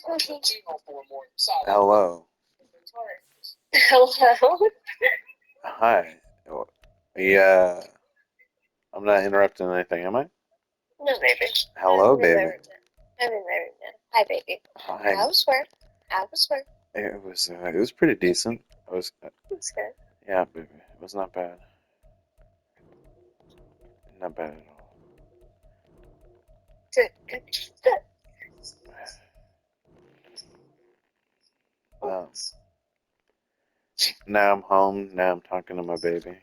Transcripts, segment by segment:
Hello. Hello? Hi. Yeah, I'm not interrupting anything, am I? No, baby. Hello, baby. I'm in my room now. Hi, baby. Hi. How was work? How was work? It was pretty decent. It's good. Yeah, baby. It was not bad. Not bad at Good, good, good. all. Now I'm home. Now I'm talking to my baby.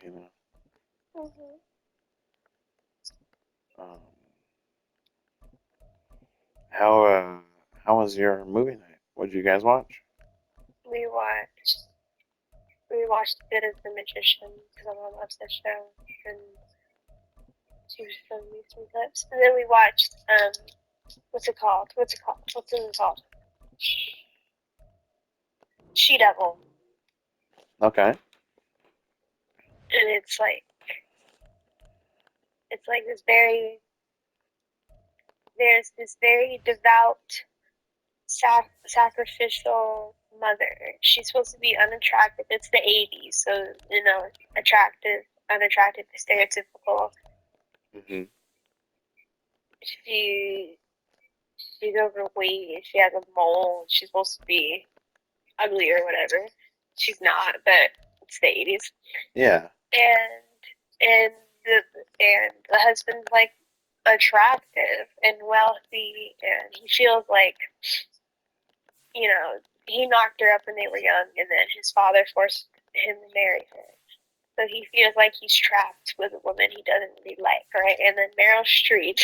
Mm-hmm. Um, how uh, how was your movie night? What did you guys watch? We watched, we watched a bit of The Magician because my mom loves that show, and she was showing me some clips. And then we watched, what's it called? What's it called? What's it called? She Devil. Okay. And it's like there's this very devout sacrificial mother. She's supposed to be unattractive. It's the 80s, so, attractive, unattractive, stereotypical. hmm She she's overweight. She has a mole. She's supposed to be ugly or whatever. She's not, but it's the 80s. Yeah. And the and the husband's like attractive and wealthy, and he feels like he knocked her up when they were young, and then his father forced him to marry her. So he feels like he's trapped with a woman he doesn't really like, right? And then Meryl Streep,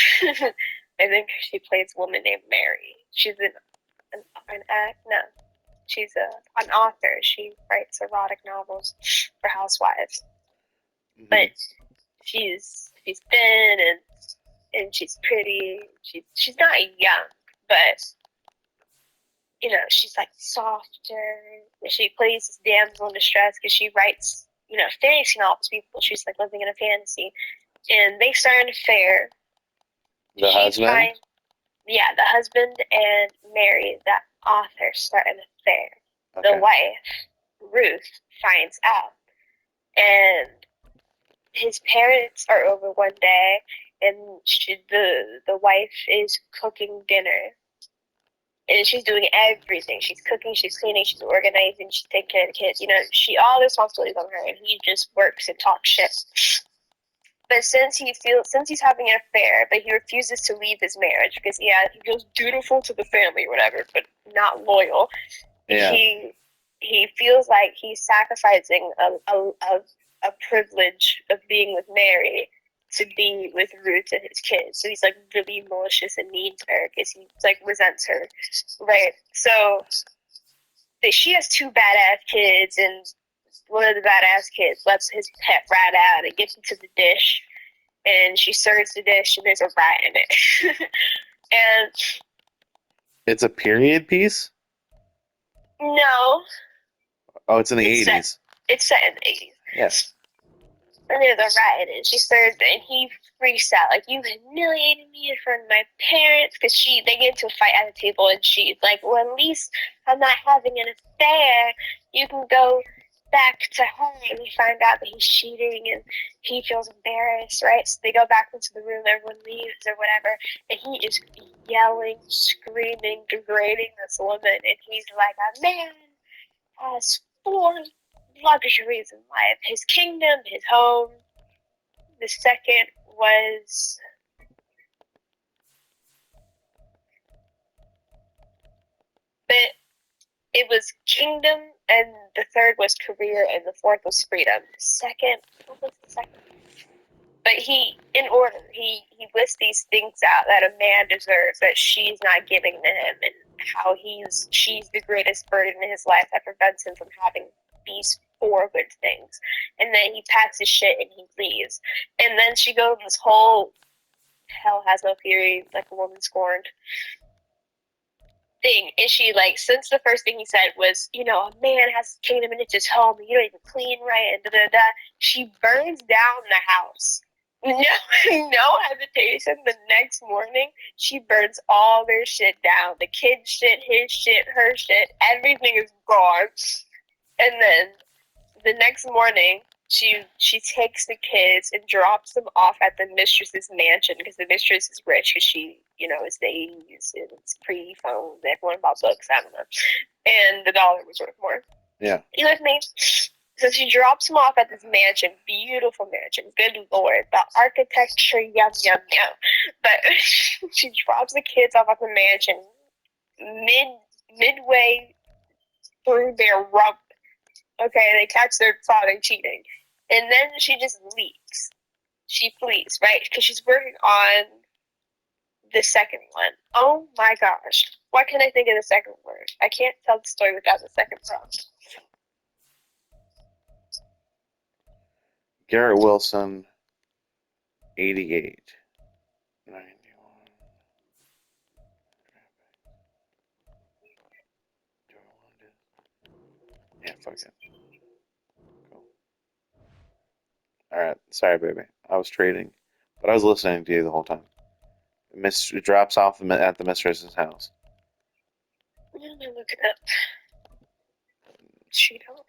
I think she plays a woman named Mary. She's an act. No, she's an author. She writes erotic novels for housewives, hmm but she's thin and she's pretty. She's not young, but she's like softer. She plays this damsel in distress because she writes, fantasy novels. People, she's like living in a fantasy, and they start an affair. The husband. Yeah, the husband and Mary, that author, start an affair. The Okay. wife, Ruth, finds out, and his parents are over one day, and the wife is cooking dinner, and she's doing everything. She's cooking, she's cleaning, she's organizing, she's taking care of the kids. She all the responsibilities on her, and he just works and talks shit. But since he's having an affair, but he refuses to leave his marriage because he feels dutiful to the family or whatever, but not loyal. Yeah. He feels like he's sacrificing a privilege of being with Mary to be with Ruth and his kids. So he's like really malicious and mean to her because he like resents her, right? So she has two badass kids, and one of the badass kids lets his pet rat out and gets into the dish, and she serves the dish, and there's a rat in it. And It's a period piece. no, Oh, it's in the it's set. 80s. It's set in the 80s. Yes. And there's a rat in it. She serves it, and he freaks out like, "You humiliated me in front of my parents," because they get into a fight at the table, and she's like, "Well, at least I'm not having an affair. You can go back to her." And we find out that he's cheating, and he feels embarrassed, right? So they go back into the room, everyone leaves or whatever, and he is yelling, screaming, degrading this woman, and he's like, "A man has four luxuries in life: his kingdom, his home." The second was but it was kingdom, and the third was career, and the fourth was freedom. The second, what was the second? But in order, he lists these things out that a man deserves that she's not giving to him, and how she's the greatest burden in his life that prevents him from having these four good things. And then he packs his shit and he leaves. And then she goes this whole hell has no fury, like a woman scorned thing. And she, like, since the first thing he said was, a man has a kingdom and it's his home, and you don't even clean right, and da da da, she burns down the house No, no hesitation. The next morning, she burns all their shit down. The kid's shit, his shit, her shit, everything is gone. And then the next morning, she takes the kids and drops them off at the mistress's mansion because the mistress is rich because she, is the 80s and it's pre-phones. Everyone bought books. I don't know. And the dollar was worth more. Yeah. You with me? So she drops them off at this mansion, beautiful mansion. Good lord, the architecture, yum yum yum. But she drops the kids off at the mansion midway through their rump. Okay, they catch their father cheating, and then she just leaves. She flees, right? Because she's working on the second one. Oh my gosh, why can't I think of the second word? I can't tell the story without the second prompt. Garrett Wilson, 88. 91. Do I want to do? Yeah, fuck it. Cool. Alright, sorry, baby. I was trading, but I was listening to you the whole time. It drops off at the mistress's house. I'm gonna look it up. She don't.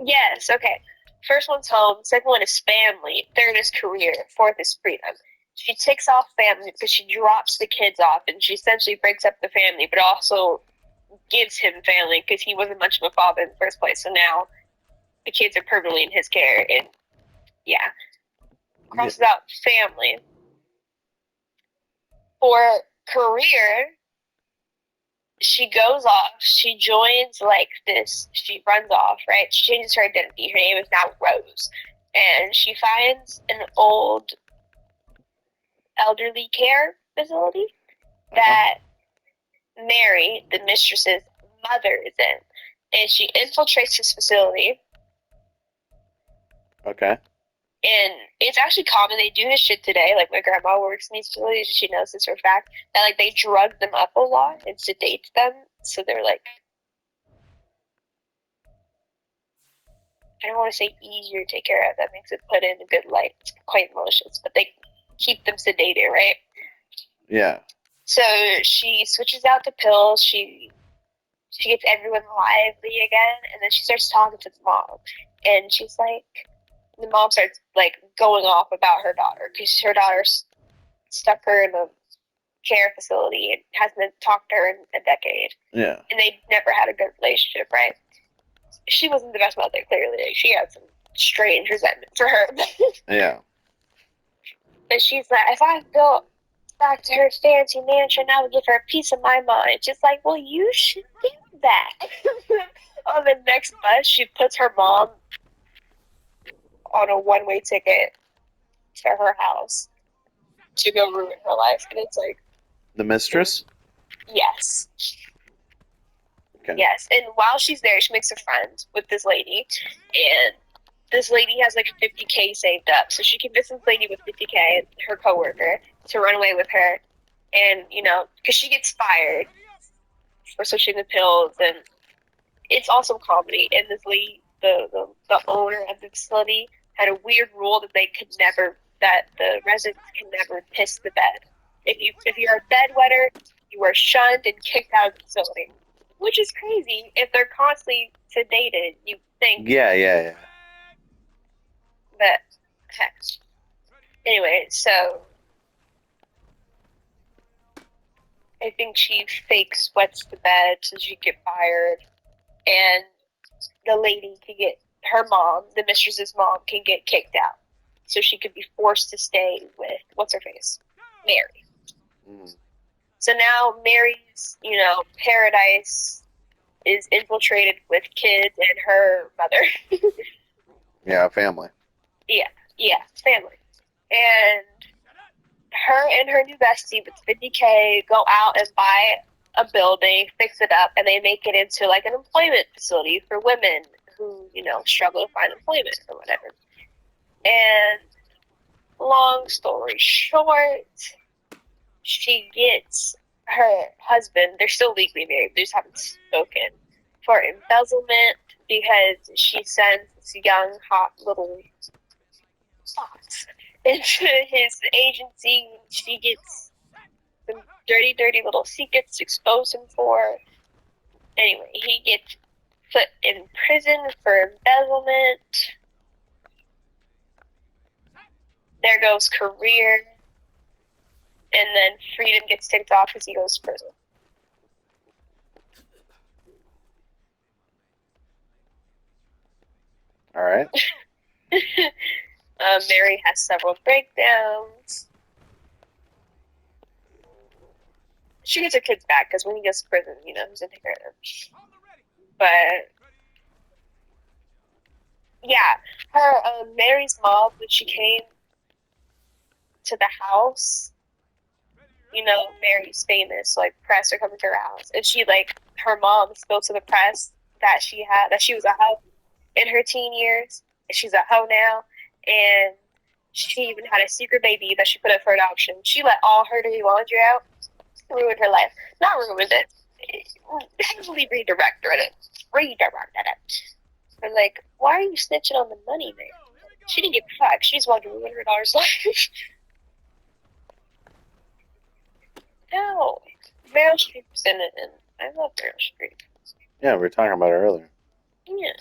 Yes, okay. First one's home, second one is family, third is career, fourth is freedom. She takes off family because she drops the kids off and she essentially breaks up the family, but also gives him family because he wasn't much of a father in the first place. So now the kids are permanently in his care, and yeah. Crosses out family. For career, she goes off, she joins like this, she runs off, right? She changes her identity. Her name is now Rose. And she finds an old elderly care facility that Mary, the mistress's mother, is in. And she infiltrates this facility. Okay. And it's actually common. They do this shit today. Like, my grandma works in these facilities, and she knows this for a fact. That, like, they drug them up a lot and sedate them. So they're, like, I don't want to say easier to take care of. That makes it put in a good light. It's quite malicious. But they keep them sedated, right? Yeah. So she switches out to pills. She gets everyone lively again. And then she starts talking to the mom. And she's like, the mom starts, like, going off about her daughter. Because her daughter's stuck her in a care facility and hasn't talked to her in a decade. Yeah. And they never had a good relationship, right? She wasn't the best mother, clearly. She had some strange resentment for her. Yeah. And she's like, if I go back to her fancy mansion, I would give her a piece of my mind. She's like, well, you should get that. On the next bus, she puts her mom on a one-way ticket to her house to go ruin her life. And it's like, The mistress? yes. Okay. Yes. And while she's there, she makes a friend with this lady. And this lady has like 50K saved up. So she convinces this lady with 50K, her coworker, to run away with her. And, because she gets fired for switching the pills. And it's also comedy. And this lady, the owner of the facility, had a weird rule that that the residents can never piss the bed. If you're a bedwetter, you are shunned and kicked out of the facility. Which is crazy. If they're constantly sedated, you think. Yeah. But, heck. Anyway, so I think she fake sweats the bed so she can get fired, and the lady can get her mom, the mistress's mom, can get kicked out, so she could be forced to stay with what's her face, Mary. So now Mary's, paradise is infiltrated with kids and her mother. Yeah, family. Yeah, family, and her and her new bestie with 50K go out and buy a building, fix it up, and they make it into like an employment facility for women who, struggle to find employment or whatever. And long story short, she gets her husband, they're still legally married, they just haven't spoken, for embezzlement because she sends this young, hot little fox into his agency. She gets some dirty, dirty little secrets to expose him for. Anyway, he gets put in prison for embezzlement. There goes career. And then freedom gets taken off because he goes to prison. All right. Mary has several breakdowns. She gets her kids back because when he goes to prison, he's gonna take care of them. But yeah, her Mary's mom, when she came to the house, Mary's famous, like press are coming to her house, and her mom spilled to the press that she was a hoe in her teen years, and she's a hoe now, and she even had a secret baby that she put up for adoption. She let all her dirty laundry out, ruined her life. Not ruined it, heavily redirected it. I'm like, why are you snitching on the money, man? She didn't get fucked. She just wanted to ruin her daughter's life. No, Meryl Streep's in it, and I love Meryl Streep. Yeah, we were talking about it earlier. Yeah.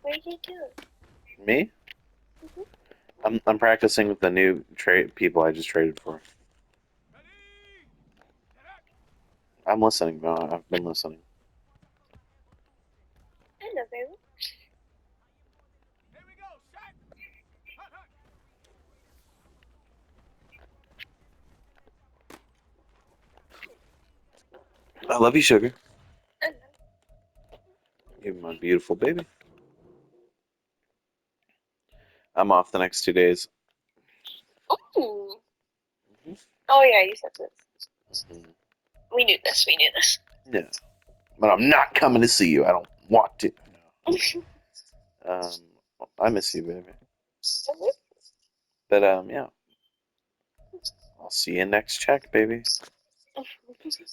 What are you doing? Me? Mm-hmm. I'm practicing with the new people I just traded for. I'm listening, no, I've been listening. I know, baby. I love you, sugar. I know. You're my beautiful baby. I'm off the next 2 days. Ooh. Mm-hmm. Oh yeah, you said this. Mm-hmm. We knew this. Yeah, but I'm not coming to see you. I don't want to. No. I miss you, baby. But yeah. I'll see you next check, baby. Do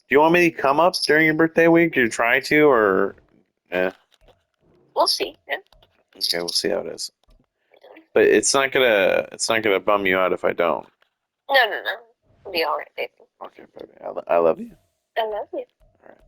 you want me to come up during your birthday week? You try to, or we'll see. Yeah. Okay, we'll see how it is. But it's not gonna bum you out if I don't. No. It'll be all right, baby. Okay, baby. I love you. I love you. All right.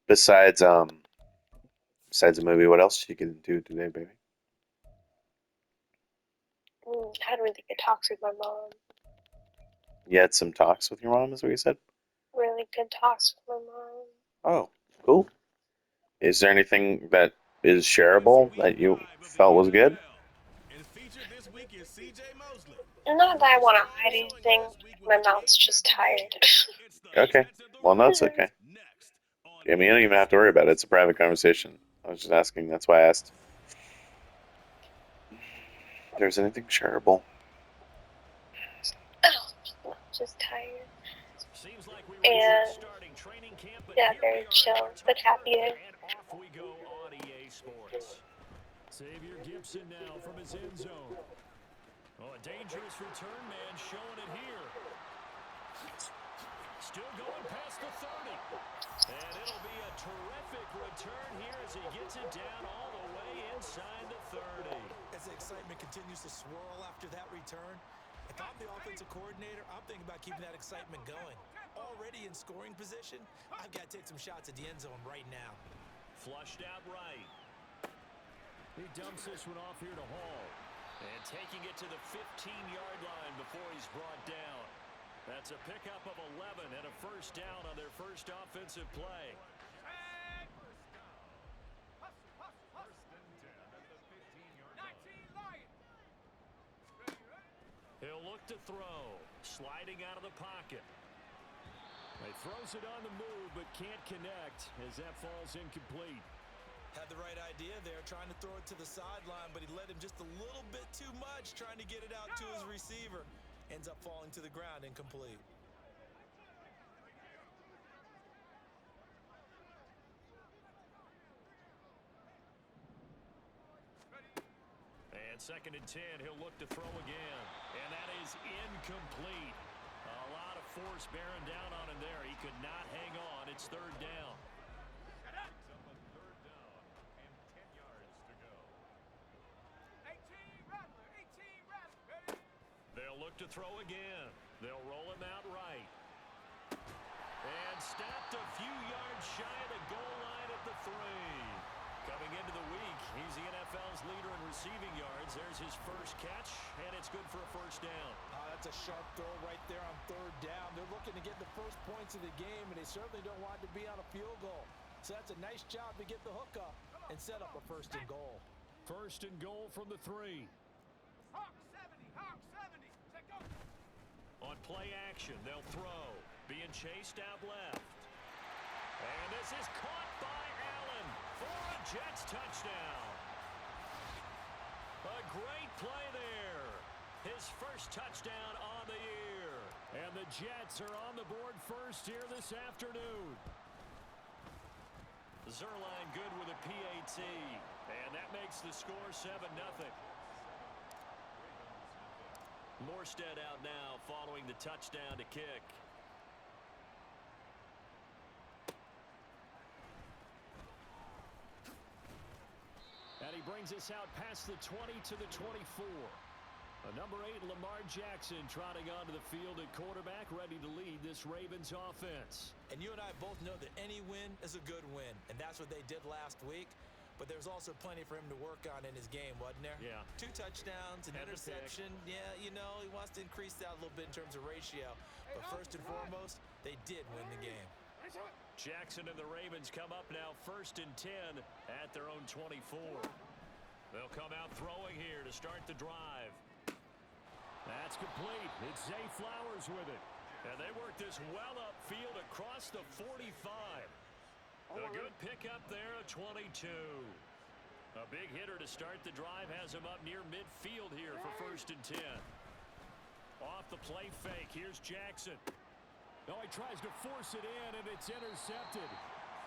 Besides the movie, what else you can do today, baby? Had really good talks with my mom. You had some talks with your mom, is what you said? Really good talks with my mom. Oh, cool. Is there anything that is shareable that you felt was good? Not that I want to hide anything. My mouth's just tired. Okay. Well, no, it's okay. I mean, you don't even have to worry about it. It's a private conversation. I was just asking. That's why I asked. If there's anything shareable. Oh, just tired. And yeah, very chill, but happier. Xavier Gibson now from his end zone. Oh, a dangerous return man showing it here. Still going past the 30. And it'll be a terrific return here as he gets it down all the way inside the 30. As the excitement continues to swirl after that return, if I'm the offensive coordinator, I'm thinking about keeping that excitement going. Already in scoring position, I've got to take some shots at the end zone right now. Flushed out right. He dumps this one off here to Hall. And taking it to the 15-yard line before he's brought down. That's a pickup of 11 and a first down on their first offensive play. set to throw. Sliding out of the pocket. He throws it on the move, but can't connect as that falls incomplete. Had the right idea there, trying to throw it to the sideline, but he led him just a little bit too much, trying to get it out to his receiver. Ends up falling to the ground incomplete. And 2nd and 10, he'll look to throw again. And that is incomplete. A lot of force bearing down on him there. He could not hang on. It's 3rd down. They'll look to throw again. They'll roll him out right. And stopped a few yards shy of the goal line at the 3. Coming into the week, he's the NFL's leader in receiving yards. There's his first catch, and it's good for a 1st down. That's a sharp throw right there on 3rd down. They're looking to get the first points of the game, and they certainly don't want it to be on a field goal. So that's a nice job to get the hook up and set up a 1st and goal. 1st and goal from the 3. Hawk 70, Hawk 70. Take go. On play action, they'll throw. Being chased out left. And this is caught by Allen for a Jets touchdown. A great play there. His first touchdown on the year. And the Jets are on the board first here this afternoon. Zerline good with a PAT. And that makes the score 7-0. Morstead out now following the touchdown to kick. And he brings us out past the 20 to the 24. Number 8, Lamar Jackson, trotting onto the field at quarterback, ready to lead this Ravens offense. And you and I both know that any win is a good win, and that's what they did last week. But there's also plenty for him to work on in his game, wasn't there? Yeah. 2 touchdowns, an interception. Yeah, you know, he wants to increase that a little bit in terms of ratio. But first and foremost, they did win the game. Jackson and the Ravens come up now 1st and 10 at their own 24. They'll come out throwing here to start the drive. That's complete. It's Zay Flowers with it. And they work this well upfield across the 45. A good pickup there at 22. A big hitter to start the drive has him up near midfield here for 1st and 10. Off the play fake. Here's Jackson. No, he tries to force it in, and it's intercepted.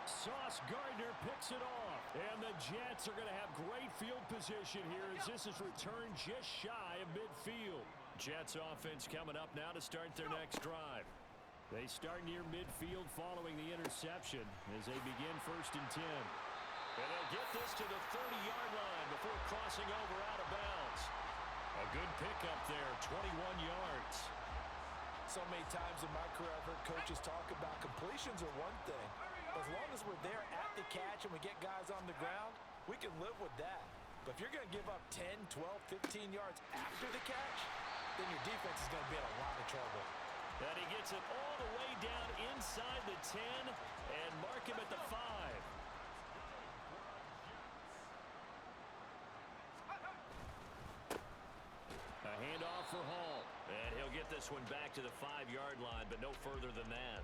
Sauce Gardner picks it off. And the Jets are going to have great field position here as this is returned just shy of midfield. Jets offense coming up now to start their next drive. They start near midfield following the interception as they begin 1st and 10. And they'll get this to the 30-yard line before crossing over out of bounds. A good pickup there, 21 yards. So many times in my career I've heard coaches talk about completions are one thing. As long as we're there at the catch and we get guys on the ground, we can live with that. But if you're going to give up 10, 12, 15 yards after the catch, then your defense is going to be in a lot of trouble. And he gets it all the way down inside the 10 and mark him at the 5. A handoff for Hall. And he'll get this one back to the 5-yard line, but no further than that.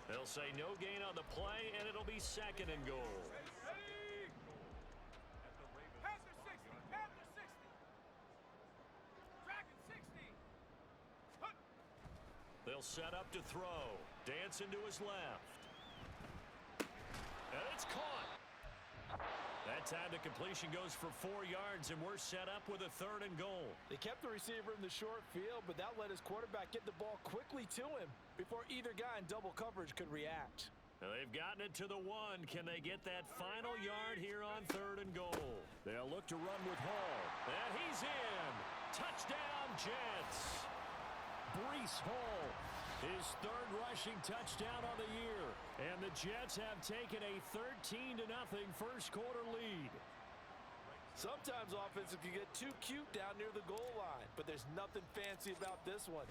They'll say no gain on the play, and it'll be 2nd and goal. Panther 60, Panther 60. Dragon 60. They'll set up to throw. Dancing to his left. And it's caught. That time the completion goes for 4 yards, and we're set up with a 3rd and goal. They kept the receiver in the short field, but that let his quarterback get the ball quickly to him before either guy in double coverage could react. Now they've gotten it to the 1. Can they get that final yard here on 3rd and goal? They'll look to run with Hall. And he's in. Touchdown, Jets. Breece Hall, his 3rd rushing touchdown on the year. And the Jets have taken a 13-0 first quarter lead. Sometimes offenses can get too cute down near the goal line, but there's nothing fancy about this one.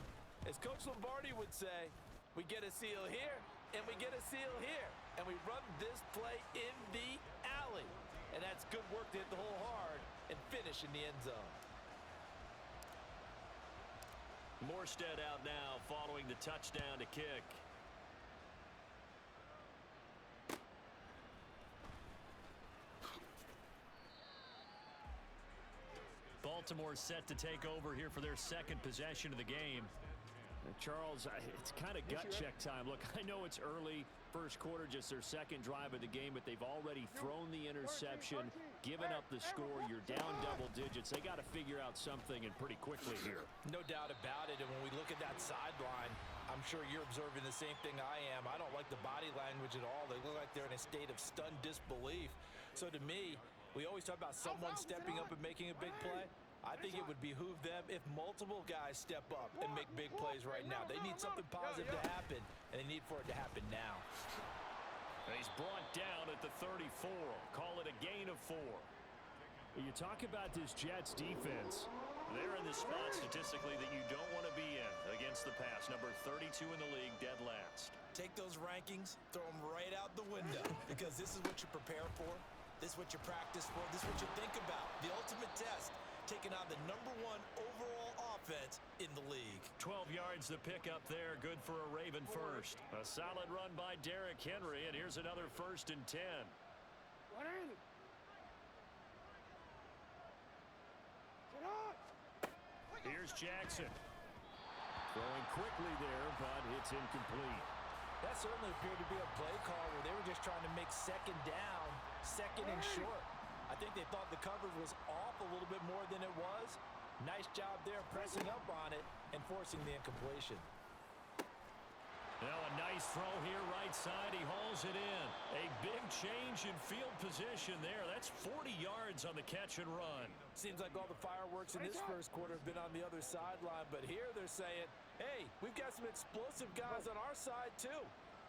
As Coach Lombardi would say, we get a seal here, and we get a seal here, and we run this play in the alley. And that's good work to hit the hole hard and finish in the end zone. Morstead out now following the touchdown to kick. Baltimore set to take over here for their second possession of the game. And Charles, it's kind of gut check time. Look, I know it's early, first quarter, just their second drive of the game, but they've already thrown the interception, given up the score. You're down double digits. They got to figure out something, and pretty quickly here. No doubt about it. And when we look at that sideline, I'm sure you're observing the same thing I am. I don't like the body language at all. They look like they're in a state of stunned disbelief. So to me, we always talk about someone stepping up and making a big play. I think it would behoove them if multiple guys step up and make big plays right now. They need something positive to happen, and they need for it to happen now. And he's brought down at the 34. Call it a gain of 4. You talk about this Jets defense. They're in the spot statistically that you don't want to be in against the pass. Number 32 in the league, dead last. Take those rankings, throw them right out the window, because this is what you prepare for. This is what you practice for. This is what you think about. The ultimate test, taking on the #1 overall offense in the league. 12 yards the pickup there. Good for a Raven first. A solid run by Derrick Henry, and here's another 1st and 10. What is it? Get up! Here's Jackson. Throwing quickly there, but it's incomplete. That certainly appeared to be a play call where they were just trying to make second down, second and short. I think they thought the coverage was off a little bit more than it was. Nice job there pressing up on it and forcing the incompletion. Now a nice throw here right side. He hauls it in. A big change in field position there. That's 40 yards on the catch and run. Seems like all the fireworks in this first quarter have been on the other sideline, but here they're saying, hey, we've got some explosive guys on our side too.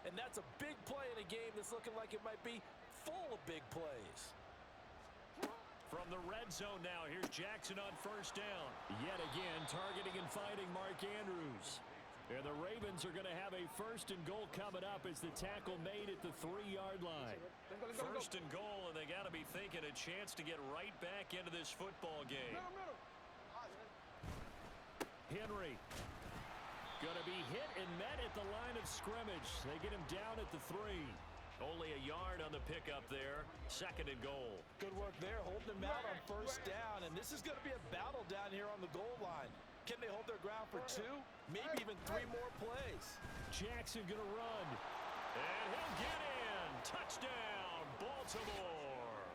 And that's a big play in a game that's looking like it might be full of big plays. From the red zone now, here's Jackson on 1st down. Yet again, targeting and finding Mark Andrews. And the Ravens are going to have a 1st and goal coming up as the tackle made at the 3-yard line. 1st and goal, and they got to be thinking a chance to get right back into this football game. Henry going to be hit and met at the line of scrimmage. They get him down at the 3. Only a yard on the pickup there. 2nd and goal. Good work there, holding them out on 1st down. And this is going to be a battle down here on the goal line. Can they hold their ground for 2, maybe even 3 more plays? Jackson going to run. And he'll get in. Touchdown, Baltimore.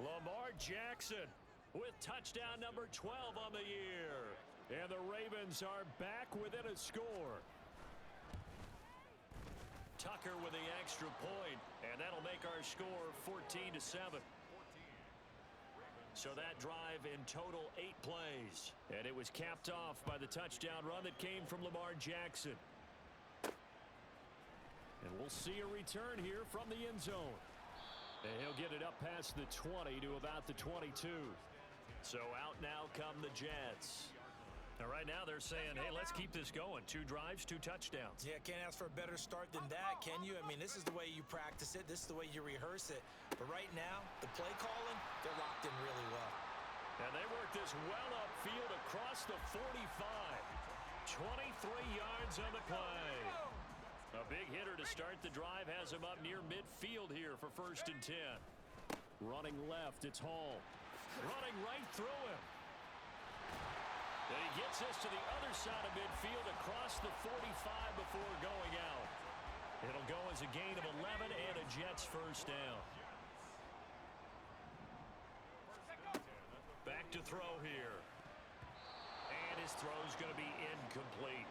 Lamar Jackson with touchdown number 12 on the year. And the Ravens are back within a score. Tucker with the extra point, and that'll make our score 14-7. So that drive in total 8 plays, and it was capped off by the touchdown run that came from Lamar Jackson. And we'll see a return here from the end zone. And he'll get it up past the 20 to about the 22. So out now come the Jets. Now right now they're saying, hey, let's keep this going. 2 drives, 2 touchdowns. Yeah, can't ask for a better start than that, can you? I mean, this is the way you practice it. This is the way you rehearse it. But right now, the play calling, they're locked in really well. And they work this well upfield across the 45. 23 yards on the play. A big hitter to start the drive has him up near midfield here for 1st and 10. Running left, it's Hall. Running right through him. And he gets us to the other side of midfield across the 45 before going out. It'll go as a gain of 11 and a Jets 1st down. Back to throw here. And his throw's going to be incomplete.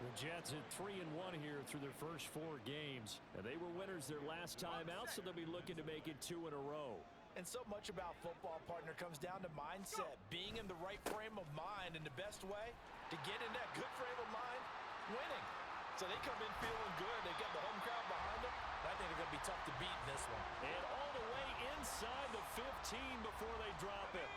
The Jets at 3-1 here through their first 4 games. And they were winners their last time out, so they'll be looking to make it 2 in a row. And so much about football, partner, comes down to mindset, being in the right frame of mind. And the best way to get in that good frame of mind, winning. So they come in feeling good. They got the home crowd behind them. And I think they're going to be tough to beat in this one. And all the way inside the 15 before they drop it.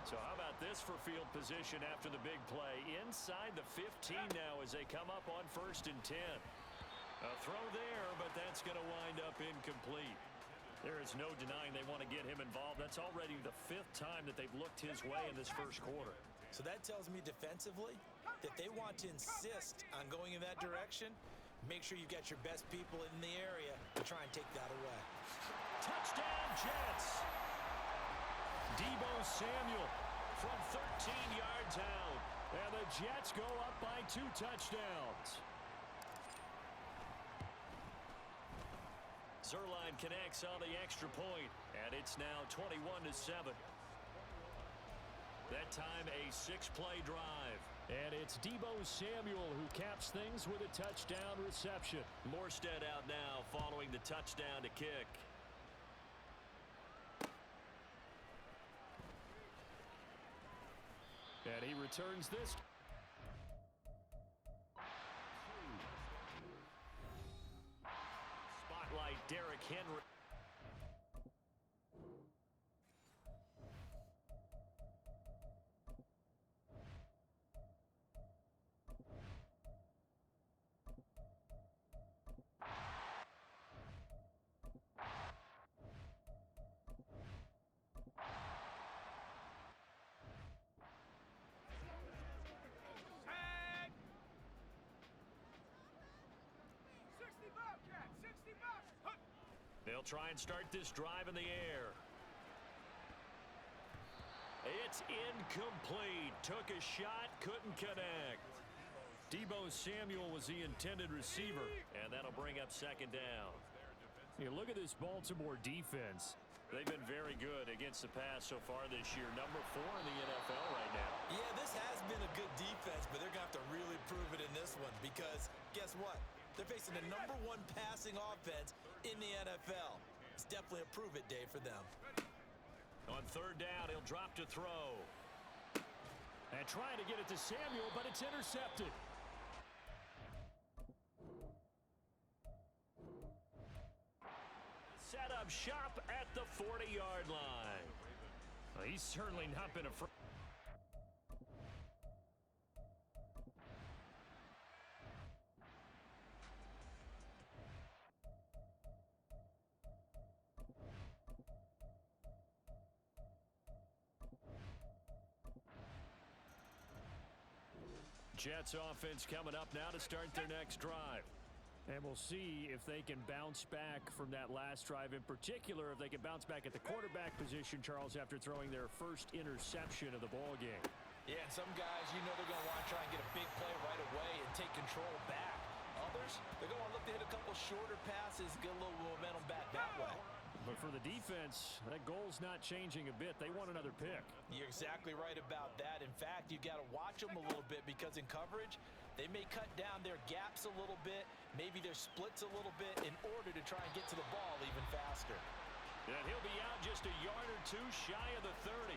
So how about this for field position after the big play? Inside the 15 now as they come up on 1st and 10. A throw there, but that's going to wind up incomplete. There is no denying they want to get him involved. That's already the 5th time that they've looked his way in this first quarter. So that tells me defensively, that they want to insist on going in that direction, make sure you've got your best people in the area to try and take that away. Touchdown, Jets. Deebo Samuel from 13 yards out. And the Jets go up by 2 touchdowns. Zerline connects on the extra point, and it's now 21-7. That time a 6-play drive. And it's Deebo Samuel who caps things with a touchdown reception. Morstead out now following the touchdown to kick. And he returns this. Spotlight Derrick Henry. Tag! 60 Bobcat, 60 Bobcat. Huh. They'll try and start this drive in the air. It's incomplete. Took a shot, couldn't connect. Deebo Samuel was the intended receiver, and that'll bring up second down. You look at this Baltimore defense. They've been very good against the pass so far this year. Number 4 in the NFL right now. Yeah, this has been a good defense, but they're going to have to really prove it in this one because guess what? They're facing the number 1 passing offense in the NFL. It's definitely a prove-it day for them. On third down, he'll drop to throw. And trying to get it to Samuel, but it's intercepted. Set up shop at the 40-yard line. Well, he's certainly not been afraid. Jets offense coming up now to start their next drive. And we'll see if they can bounce back from that last drive. In particular, if they can bounce back at the quarterback position, Charles, after throwing their first interception of the ball game. Yeah, and some guys, you know they're going to want to try and get a big play right away and take control back. Others, they're going to look to hit a couple shorter passes, get a little momentum back that way. But for the defense, that goal's not changing a bit. They want another pick. You're exactly right about that. In fact, you've got to watch them a little bit because in coverage, they may cut down their gaps a little bit, maybe their splits a little bit in order to try and get to the ball even faster. And he'll be out just a yard or two shy of the 30.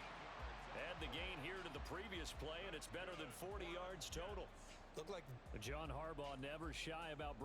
Add the gain here to the previous play, and it's better than 40 yards total. Look like John Harbaugh never shy about